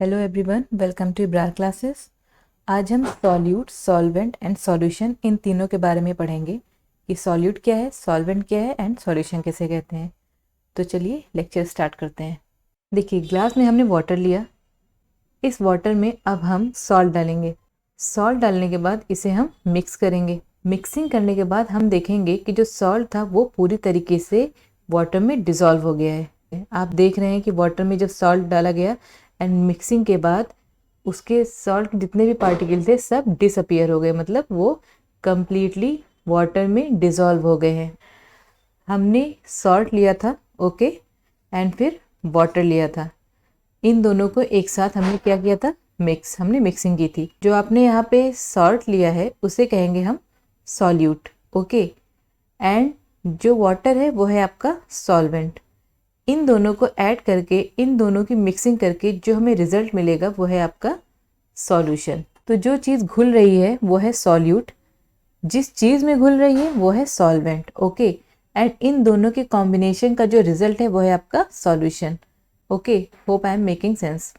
Hello everyone, welcome to Brar classes. आज हम solute, solvent and solution इन तीनों के बारे में पढ़ेंगे कि सॉल्यूट क्या है, सॉल्वेंट क्या है एंड सॉल्यूशन कैसे कहते हैं। तो चलिए लेक्चर स्टार्ट करते हैं। देखिए, ग्लास में हमने वाटर लिया। इस वाटर में अब हम सॉल्ट डालेंगे। सॉल्ट डालने के बाद इसे हम मिक्स करेंगे। मिक्सिंग करने के बाद हम देखेंगे कि जो सॉल्ट था वो पूरी तरीके से वाटर में डिज़ोल्व हो गया है। आप देख रहे हैं कि वाटर में जब सॉल्ट डाला गया एंड मिक्सिंग के बाद उसके सॉल्ट के जितने भी पार्टिकल थे सब डिसअपियर हो गए, मतलब वो कंप्लीटली वाटर में डिज़ोल्व हो गए हैं। हमने सॉल्ट लिया था, ओके, एंड फिर वाटर लिया था। इन दोनों को एक साथ हमने क्या किया था, हमने मिक्सिंग की थी। जो आपने यहाँ पे सॉल्ट लिया है उसे कहेंगे हम सॉल्यूट, ओके, एंड जो वाटर है वो है आपका सॉल्वेंट। इन दोनों को ऐड करके, इन दोनों की मिक्सिंग करके जो हमें रिजल्ट मिलेगा वो है आपका सॉल्यूशन। तो जो चीज़ घुल रही है वो है सॉल्यूट, जिस चीज़ में घुल रही है वो है सॉल्वेंट, ओके, एंड इन दोनों के कॉम्बिनेशन का जो रिजल्ट है वो है आपका solution. Okay, hope I am making sense.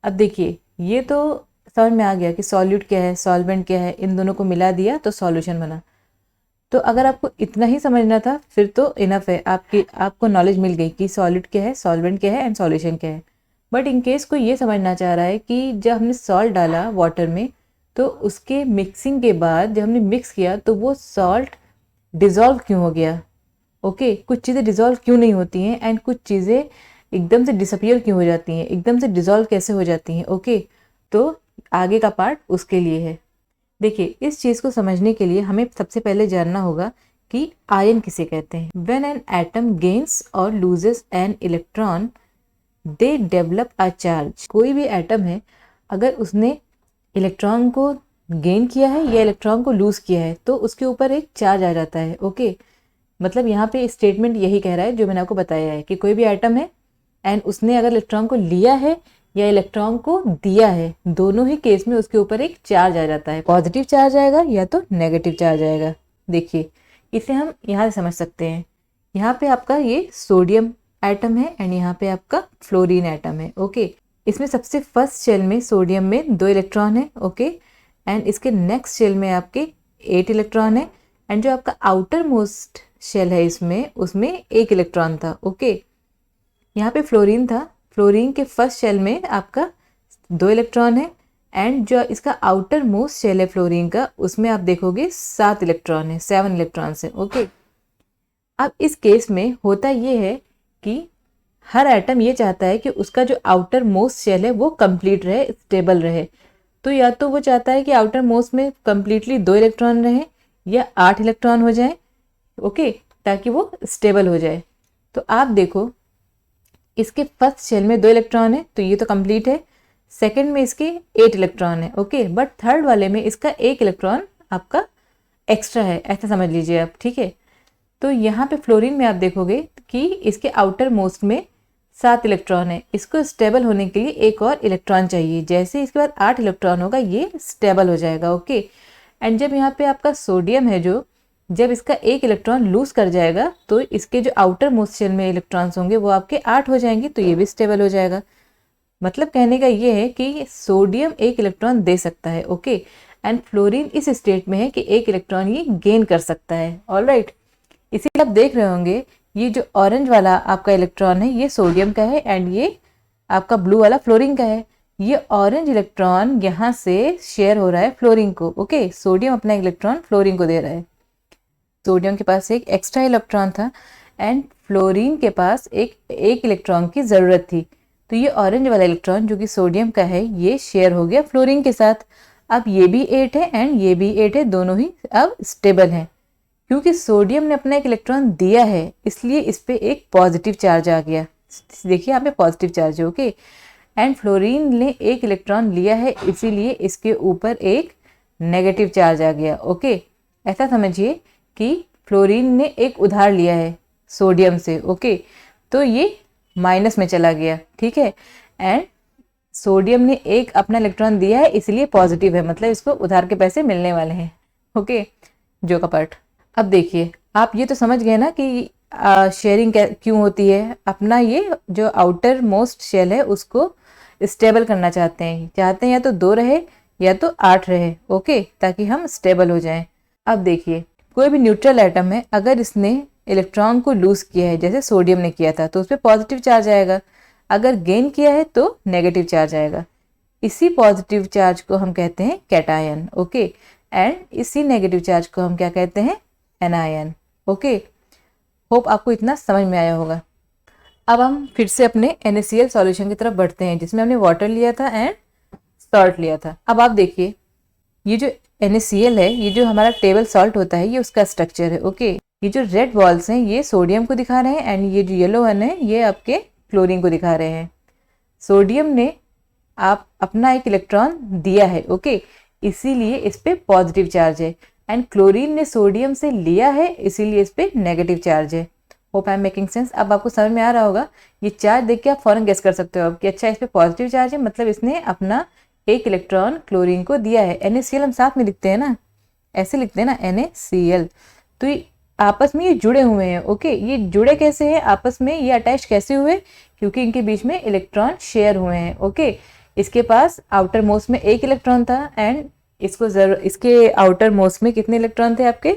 अब देखिए, ये तो समझ में आ गया कि सॉल्यूट क्या है, सॉल्वेंट क्या है, इन दोनों को मिला दिया तो सॉल्यूशन बना। तो अगर आपको इतना ही समझना था फिर तो इनफ है, आपको नॉलेज मिल गई कि सॉलिड क्या है, सॉल्वेंट क्या है एंड सॉल्यूशन क्या है। बट इन केस कोई ये समझना चाह रहा है कि जब हमने सॉल्ट डाला वाटर में तो उसके मिक्सिंग के बाद जब हमने मिक्स किया तो वो सॉल्ट डिज़ोल्व क्यों हो गया, ओके, कुछ चीज़ें डिज़ोल्व क्यों नहीं होती हैं एंड कुछ चीज़ें एकदम से डिसअपियर क्यों हो जाती हैं, एकदम से डिज़ोल्व कैसे हो जाती हैं, ओके। तो आगे का पार्ट उसके लिए है। देखिए, इस चीज़ को समझने के लिए हमें सबसे पहले जानना होगा कि आयन किसे कहते हैं। व्हेन एन एटम गेन्स और loses an electron they develop a charge. कोई भी एटम है, अगर उसने इलेक्ट्रॉन को गेन किया है या इलेक्ट्रॉन को लूज किया है तो उसके ऊपर एक चार्ज आ जाता है, ओके। मतलब यहाँ पे स्टेटमेंट यही कह रहा है जो मैंने आपको बताया है कि कोई भी एटम है एंड उसने अगर इलेक्ट्रॉन को लिया है या इलेक्ट्रॉन को दिया है, दोनों ही केस में उसके ऊपर एक चार्ज आ जाता है। पॉजिटिव चार्ज आएगा या तो नेगेटिव चार्ज आएगा। देखिए, इसे हम यहाँ से समझ सकते हैं। यहाँ पे आपका ये सोडियम एटम है एंड यहाँ पे आपका फ्लोरीन एटम है, ओके। इसमें सबसे फर्स्ट शेल में सोडियम में 2 इलेक्ट्रॉन है, ओके, एंड इसके नेक्स्ट शेल में आपके 8 इलेक्ट्रॉन है एंड जो आपका आउटर मोस्ट शेल है इसमें, उसमें 1 इलेक्ट्रॉन था, ओके। यहाँ पे फ्लोरीन था। फ्लोरीन के फर्स्ट शेल में आपका 2 इलेक्ट्रॉन है एंड जो इसका आउटर मोस्ट शेल है फ्लोरीन का, उसमें आप देखोगे 7 इलेक्ट्रॉन है, 7 इलेक्ट्रॉन्स है, ओके। अब इस केस में होता ये है कि हर एटम ये चाहता है कि उसका जो आउटर मोस्ट शेल है वो कंप्लीट रहे, स्टेबल रहे। तो या तो वो चाहता है कि आउटर मोस्ट में कंप्लीटली 2 इलेक्ट्रॉन रहे या 8 इलेक्ट्रॉन हो जाए, ओके, ताकि वो स्टेबल हो जाए। तो आप देखो, इसके फर्स्ट शेल में 2 इलेक्ट्रॉन है तो ये तो कंप्लीट है। सेकंड में इसके 8 इलेक्ट्रॉन है, ओके, बट थर्ड वाले में इसका 1 इलेक्ट्रॉन आपका एक्स्ट्रा है, ऐसा समझ लीजिए आप, ठीक है। तो यहाँ पे फ्लोरीन में आप देखोगे कि इसके आउटर मोस्ट में 7 इलेक्ट्रॉन है। इसको स्टेबल होने के लिए एक और इलेक्ट्रॉन चाहिए। जैसे इसके बाद 8 इलेक्ट्रॉन होगा ये स्टेबल हो जाएगा, ओके। एंड जब यहाँ पे आपका सोडियम है, जो जब इसका 1 इलेक्ट्रॉन लूज कर जाएगा तो इसके जो आउटर मोस्ट शेल में इलेक्ट्रॉन्स होंगे वो आपके 8 हो जाएंगे, तो ये भी स्टेबल हो जाएगा। मतलब कहने का ये है कि सोडियम 1 इलेक्ट्रॉन दे सकता है, ओके, एंड फ्लोरीन इस स्टेट में है कि 1 इलेक्ट्रॉन ये गेन कर सकता है, ऑलराइट। इसीलिए आप देख रहे होंगे ये जो ऑरेंज वाला आपका इलेक्ट्रॉन है ये सोडियम का है एंड ये आपका ब्लू वाला फ्लोरीन का है। ये ऑरेंज इलेक्ट्रॉन यहाँ से शेयर हो रहा है फ्लोरीन को, ओके। सोडियम अपना इलेक्ट्रॉन फ्लोरीन को दे रहा है। सोडियम के पास एक एक्स्ट्रा इलेक्ट्रॉन था एंड फ्लोरीन के पास एक इलेक्ट्रॉन की ज़रूरत थी। तो ये ऑरेंज वाला इलेक्ट्रॉन जो कि सोडियम का है ये शेयर हो गया फ्लोरीन के साथ। अब ये भी 8 है एंड ये भी 8 है, दोनों ही अब स्टेबल हैं। क्योंकि सोडियम ने अपना एक इलेक्ट्रॉन दिया है इसलिए इस पर एक पॉजिटिव चार्ज आ गया। देखिए यहाँ पे पॉजिटिव चार्ज है, ओके, एंड फ्लोरीन ने 1 इलेक्ट्रॉन लिया है इसीलिए इसके ऊपर एक नेगेटिव चार्ज आ गया, ओके। ऐसा समझिए कि फ्लोरीन ने एक उधार लिया है सोडियम से, ओके, तो ये माइनस में चला गया, ठीक है, एंड सोडियम ने एक अपना इलेक्ट्रॉन दिया है इसलिए पॉजिटिव है, मतलब इसको उधार के पैसे मिलने वाले हैं, ओके, जो का पार्ट। अब देखिए, आप ये तो समझ गए ना कि शेयरिंग क्यों होती है। अपना ये जो आउटर मोस्ट शेल है उसको स्टेबल करना चाहते हैं या तो 2 रहे या तो 8 रहे, ओके, ताकि हम स्टेबल हो जाएं। अब देखिए, कोई भी न्यूट्रल एटम है, अगर इसने इलेक्ट्रॉन को लूज किया है जैसे सोडियम ने किया था तो उस पर पॉजिटिव चार्ज आएगा, अगर गेन किया है तो नेगेटिव चार्ज आएगा। इसी पॉजिटिव चार्ज को हम कहते हैं कैटायन, ओके, एंड इसी नेगेटिव चार्ज को हम क्या कहते हैं, एनायन, ओके। होप आपको इतना समझ में आया होगा। अब हम फिर से अपने NaCl सॉल्यूशन की तरफ बढ़ते हैं जिसमें हमने वाटर लिया था एंड सॉल्ट लिया था। अब आप देखिए, ये जो NaCl है, ये जो हमारा टेबल सॉल्ट होता है, ये उसका स्ट्रक्चर है, ओके। ये जो रेड बॉल्स हैं ये सोडियम को दिखा रहे हैं एंड ये जो येलो वन है ये आपके क्लोरीन को दिखा रहे हैं। सोडियम ने आप अपना एक इलेक्ट्रॉन दिया है, ओके, इसीलिए इस पे पॉजिटिव चार्ज है, एंड क्लोरीन ने सोडियम से लिया है इसीलिए इस पे नेगेटिव चार्ज है। Hope I am making sense. अब आपको समझ में आ रहा होगा, ये चार्ज देख के आप फौरन गेस कर सकते हो अब कि अच्छा इस पे पॉजिटिव चार्ज है, मतलब इसने अपना एक इलेक्ट्रॉन क्लोरीन को दिया है। NaCl हम साथ में लिखते हैं ना, ऐसे लिखते हैं ना, NaCl। तो ये आपस में ये जुड़े हुए हैं, ओके। ये जुड़े कैसे हैं आपस में, ये अटैच कैसे हुए, क्योंकि इनके बीच में इलेक्ट्रॉन शेयर हुए हैं, ओके। इसके पास आउटर मोस्ट में एक इलेक्ट्रॉन था एंड इसके आउटर मोस्ट में कितने इलेक्ट्रॉन थे आपके,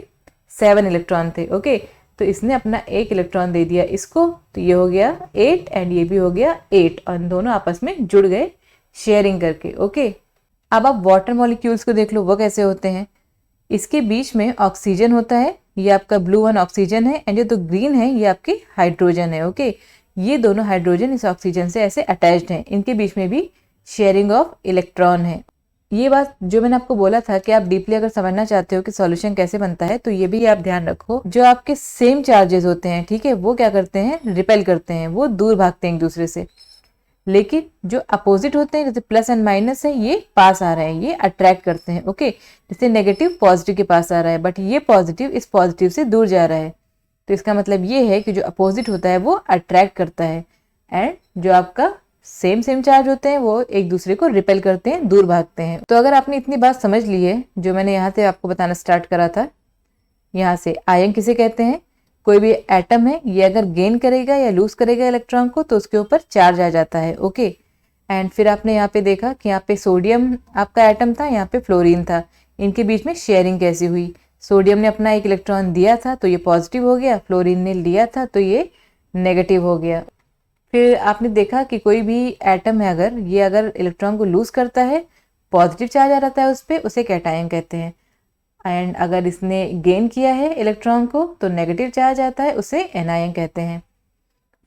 7 इलेक्ट्रॉन थे, ओके। तो इसने अपना एक इलेक्ट्रॉन दे दिया इसको, तो ये हो गया 8 एंड ये भी हो गया 8, और दोनों आपस में जुड़ गए शेयरिंग करके, ओके। अब आप वाटर मॉलिक्यूल्स को देख लो, वो कैसे होते हैं। इसके बीच में ऑक्सीजन होता है, ये आपका ब्लू वन ऑक्सीजन है एंड जो तो ग्रीन है ये आपकी हाइड्रोजन है, ओके। ये दोनों हाइड्रोजन इस ऑक्सीजन से ऐसे अटैच्ड हैं, इनके बीच में भी शेयरिंग ऑफ इलेक्ट्रॉन है। ये बात जो मैंने आपको बोला था कि आप डीपली अगर समझना चाहते हो कि सॉल्यूशन कैसे बनता है, तो ये भी आप ध्यान रखो, जो आपके सेम चार्जेस होते हैं, ठीक है, वो क्या करते हैं, रिपेल करते हैं, वो दूर भागते हैं एक दूसरे से। लेकिन जो अपोजिट होते हैं, जैसे प्लस एंड माइनस है, ये पास आ रहे हैं, ये अट्रैक्ट करते हैं, ओके। जैसे नेगेटिव पॉजिटिव के पास आ रहा है, बट ये पॉजिटिव इस पॉजिटिव से दूर जा रहा है, तो इसका मतलब ये है कि जो अपोजिट होता है वो अट्रैक्ट करता है, एंड जो आपका सेम चार्ज होते हैं वो एक दूसरे को रिपेल करते हैं, दूर भागते हैं। तो अगर आपने इतनी बात समझ ली है जो मैंने यहाँ से आपको बताना स्टार्ट करा था, यहाँ से आयन किसे कहते हैं, कोई भी एटम है ये अगर गेन करेगा या लूज करेगा इलेक्ट्रॉन को तो उसके ऊपर चार्ज आ जाता है, ओके। एंड फिर आपने यहाँ पे देखा कि यहाँ पे सोडियम आपका एटम था, यहाँ पे फ्लोरीन था, इनके बीच में शेयरिंग कैसी हुई। सोडियम ने अपना एक इलेक्ट्रॉन दिया था तो ये पॉजिटिव हो गया, फ्लोरीन ने लिया था तो ये नेगेटिव हो गया। फिर आपने देखा कि कोई भी एटम है अगर इलेक्ट्रॉन को लूज करता है, पॉजिटिव चार्ज आ जाता है उस पर, उसे कैटायन कहते हैं, एंड अगर इसने गेन किया है इलेक्ट्रॉन को तो नेगेटिव चार्ज आता है, उसे एनायन कहते हैं।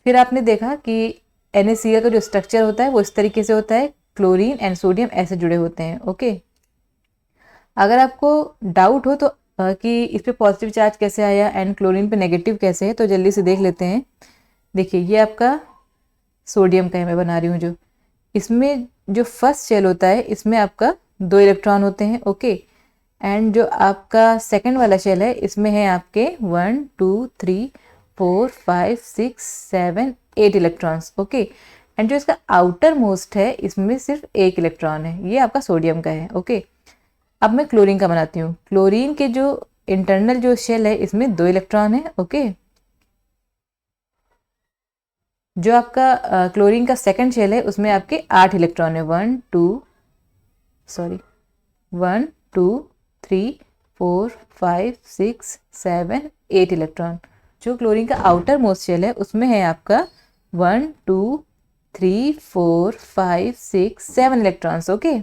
फिर आपने देखा कि NaCl का जो स्ट्रक्चर होता है वो इस तरीके से होता है, क्लोरीन एंड सोडियम ऐसे जुड़े होते हैं, ओके। अगर आपको डाउट हो तो कि इस पे पॉजिटिव चार्ज कैसे आया एंड क्लोरीन पे नेगेटिव कैसे है, तो जल्दी से देख लेते हैं। देखिए, ये आपका सोडियम का है, मैं बना रही हूँ जो, इसमें जो फर्स्ट शेल होता है इसमें आपका 2 इलेक्ट्रॉन होते हैं, ओके। एंड जो आपका सेकंड वाला शेल है इसमें है आपके 1 2 3 4 5 6 7 8 इलेक्ट्रॉन्स, ओके। एंड जो इसका आउटर मोस्ट है इसमें सिर्फ 1 इलेक्ट्रॉन है, ये आपका सोडियम का है, ओके। अब मैं क्लोरीन का बनाती हूँ। क्लोरीन के जो इंटरनल जो शेल है इसमें 2 इलेक्ट्रॉन है, ओके। जो आपका क्लोरीन का सेकंड शेल है उसमें आपके 8 इलेक्ट्रॉन है, 1 2 3 4 5 6 7 8 इलेक्ट्रॉन। जो क्लोरीन का आउटर मोस्ट शेल है उसमें है आपका 1 2 3 4 5 6 7 इलेक्ट्रॉन्स, ओके।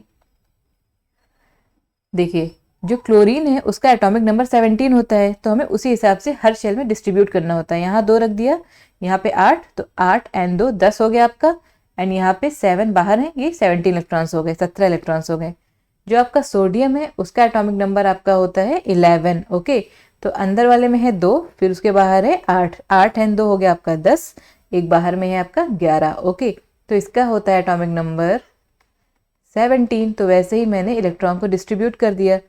देखिए, जो क्लोरीन है उसका एटॉमिक नंबर 17 होता है, तो हमें उसी हिसाब से हर शेल में डिस्ट्रीब्यूट करना होता है। यहाँ 2 रख दिया, यहाँ पे 8, तो 8 एंड 2 10 हो गया आपका, एंड यहाँ पे 7 बाहर है, ये 17 इलेक्ट्रॉन्स हो गए, 17 इलेक्ट्रॉन्स हो गए। जो आपका सोडियम है उसका एटॉमिक नंबर आपका होता है 11, ओके। तो अंदर वाले में है 2, फिर उसके बाहर है 8, 8 एंड 2 हो गया आपका 10, एक बाहर में है आपका 11, ओके। तो इसका होता है एटॉमिक नंबर 17। तो वैसे ही मैंने इलेक्ट्रॉन को डिस्ट्रीब्यूट कर दिया,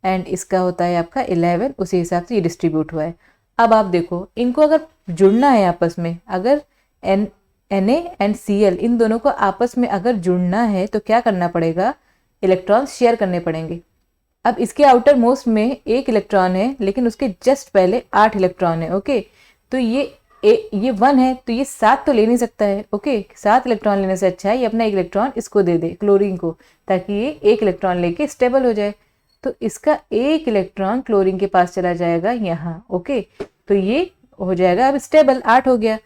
एंड इसका होता है आपका 11, उसी हिसाब से ये डिस्ट्रीब्यूट हुआ है। अब आप देखो, इनको अगर जुड़ना है आपस में, अगर Na एंड Cl इन दोनों को आपस में अगर जुड़ना है तो क्या करना पड़ेगा, इलेक्ट्रॉन शेयर करने पड़ेंगे। अब इसके आउटर मोस्ट में 1 इलेक्ट्रॉन है लेकिन उसके जस्ट पहले 8 इलेक्ट्रॉन है, ओके। तो ये ये 1 है तो ये 7 तो ले नहीं सकता है। ओके, 7 इलेक्ट्रॉन लेने से अच्छा है ये अपना 1 इलेक्ट्रॉन इसको दे दे, क्लोरीन को, ताकि ये 1 इलेक्ट्रॉन लेके स्टेबल हो जाए। तो इसका 1 इलेक्ट्रॉन क्लोरीन के पास चला जाएगा यहाँ। ओके, तो ये हो जाएगा अब स्टेबल, 8 हो गया।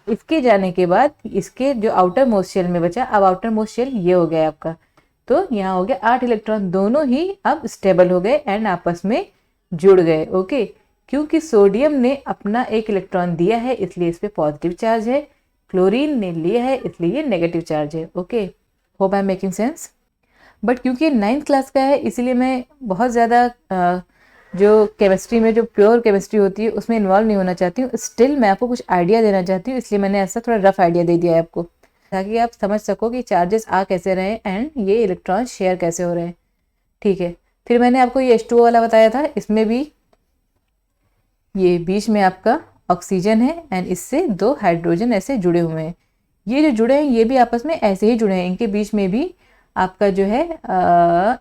इसके जाने के बाद इसके जो आउटर मोस्ट शेल में बचा, अब आउटर मोस्ट शेल ये हो गया आपका, तो यहाँ हो गया 8 इलेक्ट्रॉन, दोनों ही अब स्टेबल हो गए एंड आपस में जुड़ गए। ओके, क्योंकि सोडियम ने अपना 1 इलेक्ट्रॉन दिया है इसलिए इस पे पॉजिटिव चार्ज है, क्लोरीन ने लिया है इसलिए ये नेगेटिव चार्ज है। Okay, hope I am making sense. But क्योंकि 9th क्लास का है इसीलिए मैं बहुत ज़्यादा जो केमिस्ट्री में जो प्योर केमिस्ट्री होती है उसमें इन्वॉल्व नहीं होना चाहती हूँ। स्टिल मैं आपको कुछ आइडिया देना चाहती हूँ, इसलिए मैंने ऐसा थोड़ा रफ आइडिया दे दिया है आपको, ताकि आप समझ सको कि चार्जेस आ कैसे रहे हैं एंड ये इलेक्ट्रॉन शेयर कैसे हो रहे हैं। ठीक है, फिर मैंने आपको ये H2O वाला बताया था, इसमें भी ये बीच में आपका ऑक्सीजन है एंड इससे 2 हाइड्रोजन ऐसे जुड़े हुए हैं। ये जो जुड़े हैं ये भी आपस में ऐसे ही जुड़े हैं, इनके बीच में भी आपका जो है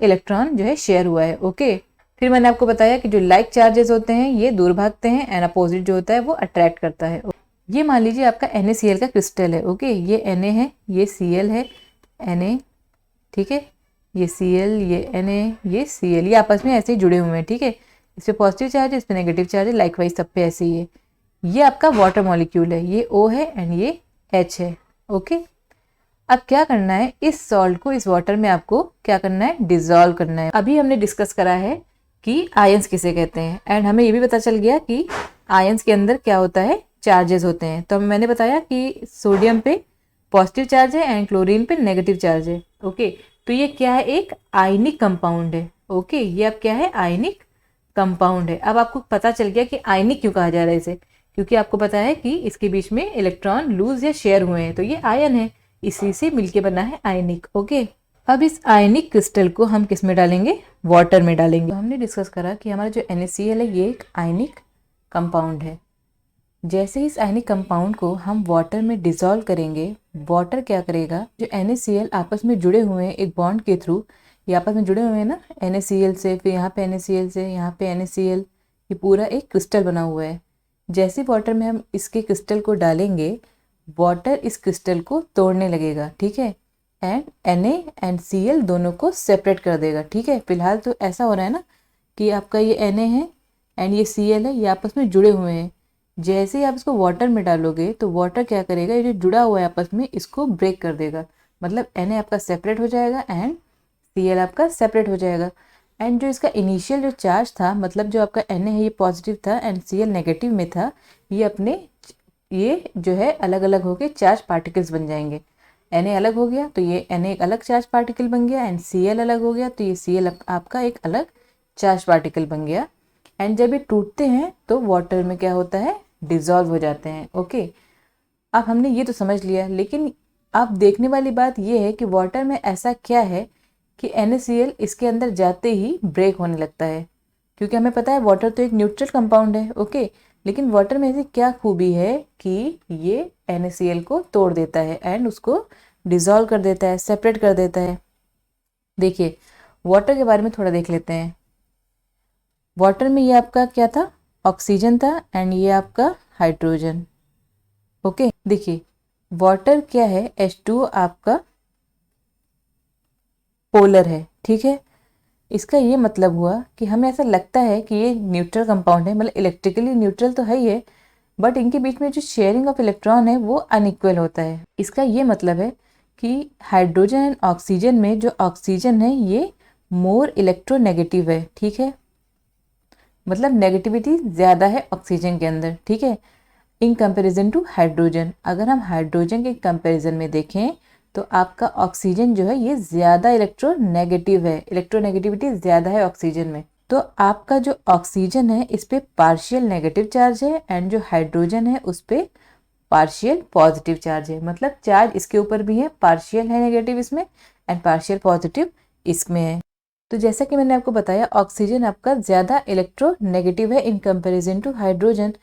इलेक्ट्रॉन जो है शेयर हुआ है। ओके, फिर मैंने आपको बताया कि जो लाइक चार्जेस होते हैं ये दूर भागते हैं एंड अपोजिट जो होता है वो अट्रैक्ट करता है। ये मान लीजिए आपका NaCl का क्रिस्टल है। ओके, ये Na है, ये Cl है, Na, ठीक है, ये Cl, ये Na, ये Cl, ये आपस में ऐसे ही जुड़े हुए हैं। ठीक है, इस पे पॉजिटिव चार्ज है, इस पे नेगेटिव चार्ज है, लाइकवाइज सब पे ऐसे ही है। ये आपका वाटर मॉलिक्यूल है, ये O है एंड ये H है। ओके, अब क्या करना है, इस सॉल्ट को इस वाटर में आपको क्या करना है, डिजोल्व करना है। अभी हमने डिस्कस करा है कि आयंस किसे कहते हैं एंड हमें ये भी पता चल गया कि आयंस के अंदर क्या होता है, चार्जेस होते हैं। तो मैंने बताया कि सोडियम पे पॉजिटिव चार्ज है एंड क्लोरीन पे नेगेटिव चार्ज है। ओके, तो ये क्या है, एक आयनिक कंपाउंड है। ओके, ये अब क्या है, आयनिक कंपाउंड है। अब आपको पता चल गया कि आयनिक क्यों कहा जा रहा है इसे, क्योंकि आपको पता है कि इसके बीच में इलेक्ट्रॉन लूज या शेयर हुए हैं, तो ये आयन है, इसी से मिलके बना है आयनिक। ओके, अब इस आयनिक क्रिस्टल को हम किस में डालेंगे, वाटर में डालेंगे। तो हमने डिस्कस करा कि हमारा जो NaCl है ये एक आयनिक कंपाउंड है। जैसे ही इस आयनिक कंपाउंड को हम वाटर में डिसॉल्व करेंगे, वाटर क्या करेगा, जो NaCl आपस में जुड़े हुए हैं एक बॉन्ड के थ्रू, ये आपस में जुड़े हुए हैं ना, NaCl से, फिर यहाँ पे NaCl से, यहाँ पे NaCl, ये पूरा एक क्रिस्टल बना हुआ है। जैसे वाटर में हम इसके क्रिस्टल को डालेंगे, वाटर इस क्रिस्टल को तोड़ने लगेगा। ठीक है, एंड Na एंड Cl दोनों को सेपरेट कर देगा। ठीक है, फिलहाल तो ऐसा हो रहा है ना कि आपका ये Na है एंड ये Cl है, ये आपस में जुड़े हुए हैं। जैसे ही आप इसको वाटर में डालोगे तो वाटर क्या करेगा, ये जो जुड़ा हुआ है आपस में इसको ब्रेक कर देगा, मतलब Na आपका सेपरेट हो जाएगा एंड Cl आपका सेपरेट हो जाएगा। एंड जो इसका इनिशियल जो चार्ज था, मतलब जो आपका Na है ये पॉजिटिव था एंड Cl नेगेटिव में था, ये अपने ये जो है अलग अलग होके चार्ज पार्टिकल्स बन जाएंगे। Na अलग हो गया तो ये Na एक अलग चार्ज पार्टिकल बन गया एंड Cl अलग हो गया तो ये Cl आपका एक अलग चार्ज पार्टिकल बन गया। एंड जब ये टूटते हैं तो वाटर में क्या होता है, डिसॉल्व हो जाते हैं। ओके, अब हमने ये तो समझ लिया, लेकिन अब देखने वाली बात ये है कि वाटर में ऐसा क्या है कि NaCl इसके अंदर जाते ही ब्रेक होने लगता है, क्योंकि हमें पता है वाटर तो एक न्यूट्रल कंपाउंड है। ओके, लेकिन वाटर में ऐसी क्या खूबी है कि ये NaCl को तोड़ देता है एंड उसको डिसॉल्व कर देता है, सेपरेट कर देता है। देखिए, वाटर के बारे में थोड़ा देख लेते हैं। वाटर में ये आपका क्या था, ऑक्सीजन था एंड ये आपका हाइड्रोजन। ओके, देखिए वाटर क्या है, H2O आपका पोलर है। ठीक है, इसका ये मतलब हुआ कि हमें ऐसा लगता है कि ये न्यूट्रल कंपाउंड है, मतलब इलेक्ट्रिकली न्यूट्रल तो है ही है, बट इनके बीच में जो शेयरिंग ऑफ इलेक्ट्रॉन है वो अनइक्वल होता है। इसका ये मतलब है कि हाइड्रोजन एंड ऑक्सीजन में जो ऑक्सीजन है ये मोर इलेक्ट्रोनेगेटिव है। ठीक है, मतलब नेगेटिविटी ज़्यादा है ऑक्सीजन के अंदर। ठीक है, इन कंपैरिजन टू हाइड्रोजन, अगर हम हाइड्रोजन के कंपैरिजन में देखें तो आपका ऑक्सीजन जो है ये ज़्यादा इलेक्ट्रोनेगेटिव है, इलेक्ट्रोनेगेटिविटी ज़्यादा है ऑक्सीजन में। तो आपका जो ऑक्सीजन है इस पे पार्शियल नेगेटिव चार्ज है एंड जो हाइड्रोजन है उस पे पार्शियल पॉजिटिव चार्ज है, मतलब चार्ज इसके ऊपर भी है, पार्शियल है नेगेटिव इसमें एंड पार्शियल पॉजिटिव इसमें है। तो जैसा कि मैंने आपको बताया, ऑक्सीजन आपका ज़्यादा इलेक्ट्रोनेगेटिव है इन कंपैरिजन टू हाइड्रोजन।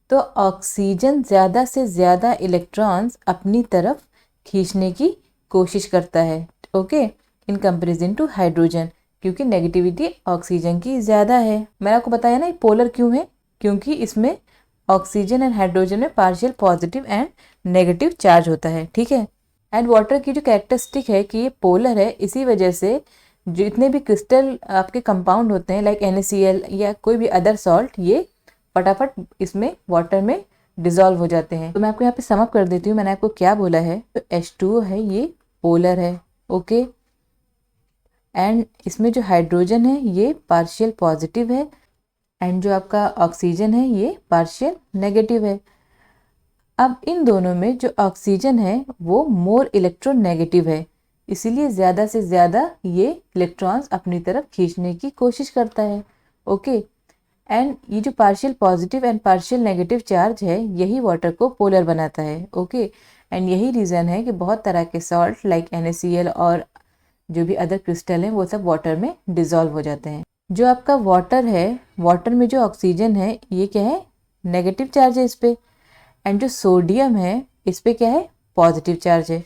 तो ऑक्सीजन ज़्यादा से ज़्यादा इलेक्ट्रॉन्स अपनी तरफ खींचने की कोशिश करता है। Okay, in comparison to hydrogen, क्योंकि नेगेटिविटी ऑक्सीजन की ज़्यादा है। मैंने आपको बताया ना ये पोलर क्यों है, क्योंकि इसमें ऑक्सीजन एंड हाइड्रोजन में partial positive and negative charge होता है, ठीक है। एंड वाटर की जो कैरेक्टरिस्टिक है कि ये पोलर है, इसी वजह से जितने भी क्रिस्टल आपके कंपाउंड होते हैं लाइक NaCl या कोई भी अदर सॉल्ट, ये फटाफट इसमें वाटर में डिजॉल्व हो जाते हैं। तो मैं आपको यहाँ पे समअप कर देती हूँ, मैंने आपको क्या बोला है। तो H2O है ये पोलर है, ओके। एंड इसमें जो हाइड्रोजन है ये पार्शियल पॉजिटिव है एंड जो आपका ऑक्सीजन है ये पार्शियल नेगेटिव है। अब इन दोनों में जो ऑक्सीजन है वो मोर इलेक्ट्रोनेगेटिव है, इसीलिए ज़्यादा से ज़्यादा ये इलेक्ट्रॉन्स अपनी तरफ खींचने की कोशिश करता है, ओके। एंड ये जो partial positive and partial negative charge है यही वाटर को पोलर बनाता है, ओके। एंड यही रीज़न है कि बहुत तरह के सॉल्ट लाइक NaCl और जो भी अदर क्रिस्टल हैं वो सब वाटर में डिज़ोल्व हो जाते हैं। जो आपका वाटर है, वाटर में जो ऑक्सीजन है ये क्या है, नेगेटिव चार्ज है इस पर। एंड जो सोडियम है इस पे क्या है, पॉजिटिव चार्ज है।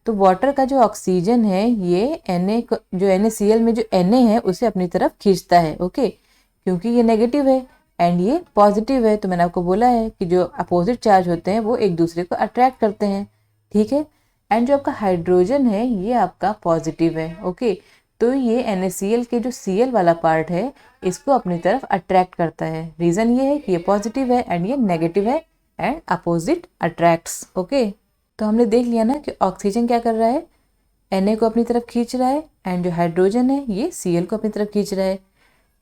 तो वाटर का जो ऑक्सीजन है ये जो NaCl में जो Na है उसे अपनी तरफ खींचता है, ओके, क्योंकि ये नेगेटिव है एंड ये पॉजिटिव है। तो मैंने आपको बोला है कि जो अपोजिट चार्ज होते हैं वो एक दूसरे को अट्रैक्ट करते हैं, ठीक है। एंड जो आपका हाइड्रोजन है ये आपका पॉजिटिव है, ओके। तो ये NaCl के जो Cl वाला पार्ट है इसको अपनी तरफ अट्रैक्ट करता है। रीज़न ये है कि ये पॉजिटिव है एंड ये नेगेटिव है एंड अपोजिट अट्रैक्ट्स, ओके। तो हमने देख लिया ना कि ऑक्सीजन क्या कर रहा है, Na को अपनी तरफ खींच रहा है एंड जो हाइड्रोजन है ये Cl को अपनी तरफ खींच रहा है।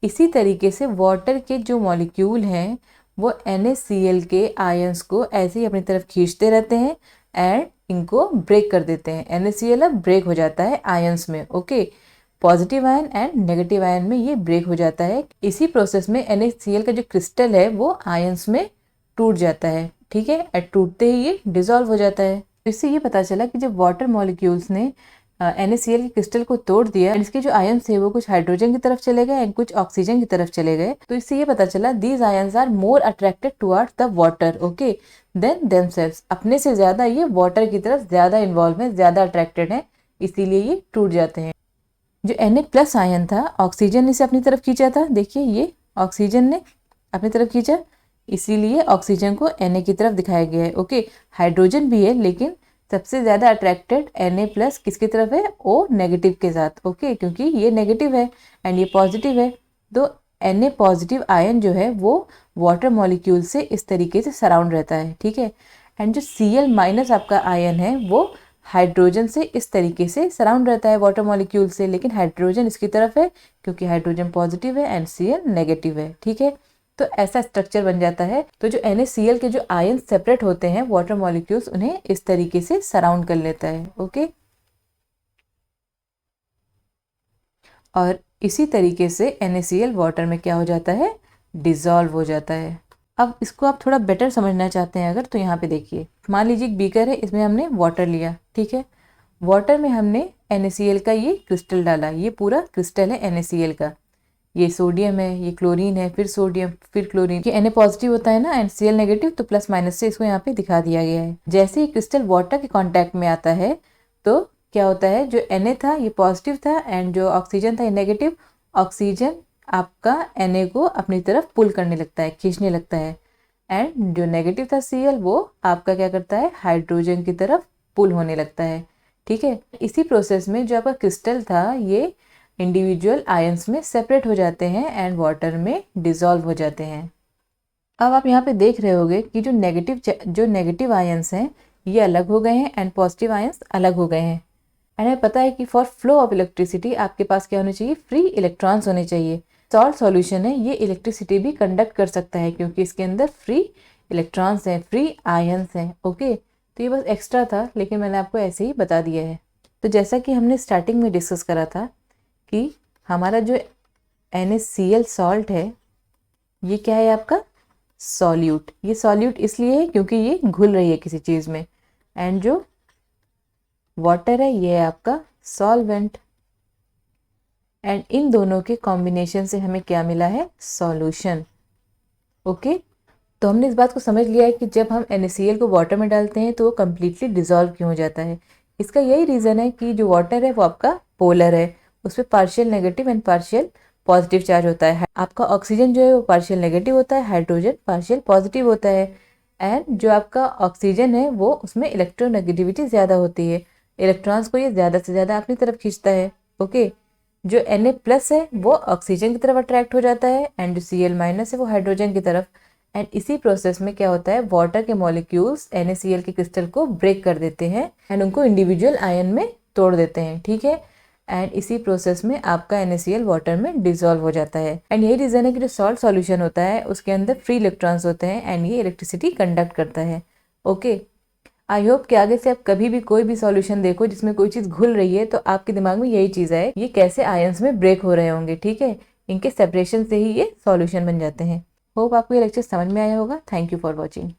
इसी तरीके से वाटर के जो मॉलिक्यूल हैं वो NaCl के आयंस को ऐसे ही अपनी तरफ खींचते रहते हैं एंड इनको ब्रेक कर देते हैं। NaCl अब ब्रेक हो जाता है आयंस में, okay. Positive ion and negative ion में ये ब्रेक हो जाता है। इसी प्रोसेस में NaCl का जो क्रिस्टल है वो आयंस में टूट जाता है, ठीक है। और टूटते ही ये डिसॉल्व हो जाता है। तो इससे ये पता चला कि जब वाटर मॉलिक्यूल्स ने NaCl के क्रिस्टल को तोड़ दिया, इसके जो आयंस थे वो कुछ हाइड्रोजन की तरफ चले गए एंड कुछ ऑक्सीजन की तरफ चले गए। तो इससे ये पता चला these ions are more attracted towards the water, okay, then themselves. अपने से ज्यादा ये वाटर की तरफ ज्यादा इन्वॉल्व है, ज्यादा अट्रैक्टेड है, इसीलिए ये टूट जाते हैं। जो Na+ आयन था, ऑक्सीजन ने इसे अपनी तरफ खींचा था, देखिए ये ऑक्सीजन ने अपनी तरफ खींचा, इसीलिए ऑक्सीजन को Na की तरफ दिखाया गया है, ओके। हाइड्रोजन भी है लेकिन सबसे ज़्यादा अट्रैक्टेड Na+ किसकी तरफ है, O नेगेटिव के साथ, ओके, क्योंकि ये नेगेटिव है एंड ये पॉजिटिव है। तो Na पॉजिटिव आयन जो है वो वाटर मॉलिक्यूल से इस तरीके से सराउंड रहता है, ठीक है। एंड जो Cl- आपका आयन है वो हाइड्रोजन से इस तरीके से सराउंड रहता है वाटर मॉलिक्यूल से, लेकिन हाइड्रोजन इसकी तरफ है क्योंकि हाइड्रोजन पॉजिटिव है एंड Cl नेगेटिव है, ठीक है। तो ऐसा स्ट्रक्चर बन जाता है। तो जो NaCl के जो आयन सेपरेट होते हैं वाटर मॉलिक्यूल्स उन्हें इस तरीके से सराउंड कर लेता है, ओके। और इसी तरीके से NaCl वाटर में क्या हो जाता है, डिसॉल्व हो जाता है। अब इसको आप थोड़ा बेटर समझना चाहते हैं अगर, तो यहाँ पे देखिए, मान लीजिए एक बीकर है, इसमें हमने वाटर लिया, ठीक है। वाटर में हमने NaCl का ये क्रिस्टल डाला, ये पूरा क्रिस्टल है NaCl का। ये सोडियम है, ये क्लोरीन है, फिर सोडियम, फिर क्लोरीन। ये Na पॉजिटिव होता है ना एंड Cl नेगेटिव, तो प्लस माइनस से इसको यहाँ पे दिखा दिया गया है। जैसे ही क्रिस्टल वाटर के कांटेक्ट में आता है तो क्या होता है, जो Na था ये पॉजिटिव था एंड जो ऑक्सीजन था ये नेगेटिव। ऑक्सीजन आपका Na को अपनी तरफ पुल करने लगता है, खींचने लगता है, एंड जो नेगेटिव था Cl वो आपका क्या करता है, हाइड्रोजन की तरफ पुल होने लगता है, ठीक है। इसी प्रोसेस में जो आपका क्रिस्टल था ये इंडिविजुअल आयंस में सेपरेट हो जाते हैं एंड वाटर में डिसॉल्व हो जाते हैं। अब आप यहाँ पे देख रहे होंगे कि जो नेगेटिव आयंस हैं ये अलग हो गए हैं एंड पॉजिटिव आयंस अलग हो गए हैं। एंड हमें पता है कि फॉर फ्लो ऑफ इलेक्ट्रिसिटी आपके पास क्या होने चाहिए, फ्री इलेक्ट्रॉन्स होने चाहिए। सॉल्ट सॉल्यूशन है ये इलेक्ट्रिसिटी भी कंडक्ट कर सकता है क्योंकि इसके अंदर फ्री इलेक्ट्रॉन्स हैं, फ्री आयंस हैं, ओके। तो ये बस एक्स्ट्रा था लेकिन मैंने आपको ऐसे ही बता दिया है। तो जैसा कि हमने स्टार्टिंग में डिस्कस करा था कि हमारा जो NaCl सॉल्ट है ये क्या है, आपका सॉल्यूट। ये सॉल्यूट इसलिए है क्योंकि ये घुल रही है किसी चीज़ में, एंड जो वाटर है ये है आपका सॉल्वेंट। एंड इन दोनों के कॉम्बिनेशन से हमें क्या मिला है, सॉल्यूशन, ओके। तो हमने इस बात को समझ लिया है कि जब हम NaCl को वाटर में डालते हैं तो वो कम्प्लीटली डिसॉल्व क्यों हो जाता है। इसका यही रीज़न है कि जो वाटर है वो आपका पोलर है, उस पर partial negative and partial positive charge होता है। आपका ऑक्सीजन जो है वो पार्शियल नेगेटिव होता है, हाइड्रोजन पार्शियल पॉजिटिव होता है। एंड जो आपका ऑक्सीजन है वो उसमें इलेक्ट्रोनेगेटिविटी ज़्यादा होती है, इलेक्ट्रॉन्स को ये ज़्यादा से ज़्यादा अपनी तरफ खींचता है। ओके, जो Na+ है वो ऑक्सीजन की तरफ अट्रैक्ट हो जाता है एंड जो Cl- है वो हाइड्रोजन की तरफ। एंड इसी प्रोसेस में क्या होता है, वाटर के मॉलिक्यूल्स NaCl के क्रिस्टल को ब्रेक कर देते हैं एंड उनको इंडिविजुअल आयन में तोड़ देते हैं। ठीक है, एंड इसी प्रोसेस में आपका NaCl वाटर में डिजोल्व हो जाता है। एंड यही रीज़न है कि जो सॉल्ट सॉल्यूशन होता है उसके अंदर फ्री इलेक्ट्रॉन्स होते हैं एंड ये इलेक्ट्रिसिटी कंडक्ट करता है। ओके, आई होप कि आगे से आप कभी भी कोई भी सॉल्यूशन देखो जिसमें कोई चीज़ घुल रही है तो आपके दिमाग में यही चीज़ आए, ये कैसे आयंस में ब्रेक हो रहे होंगे। ठीक है, इनके सेपरेशन से ही ये सॉल्यूशन बन जाते हैं। होप आपको ये लेक्चर समझ में आया होगा। Thank you for watching.